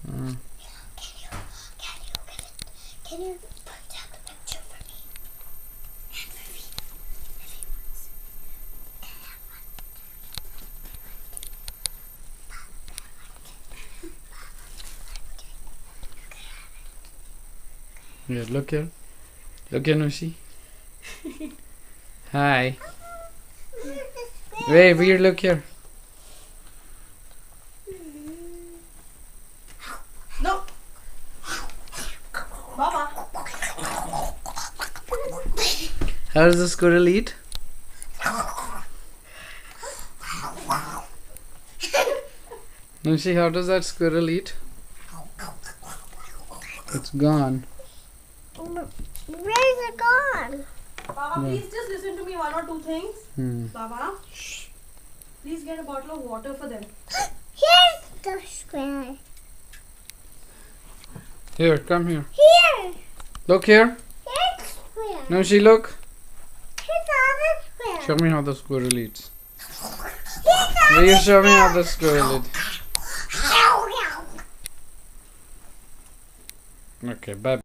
Mm. Can you put down the picture for me? And for me, if he wants. Can I have one? Yeah, look here. Look here, Nushi. Hi. Wait, weird, look here. No. Baba. How does the squirrel eat? Nushi, how does that squirrel eat? It's gone. Where's it gone? Baba, please just listen to me one or two things. Baba, please get a bottle of water for them. Here's the square. Here, come here. Here. Look here. Here's the square. Nushi, look. Here's the other square. Show me how the squirrel eats. Here's the Will you other show me how square. the squirrel eats? Okay, bye.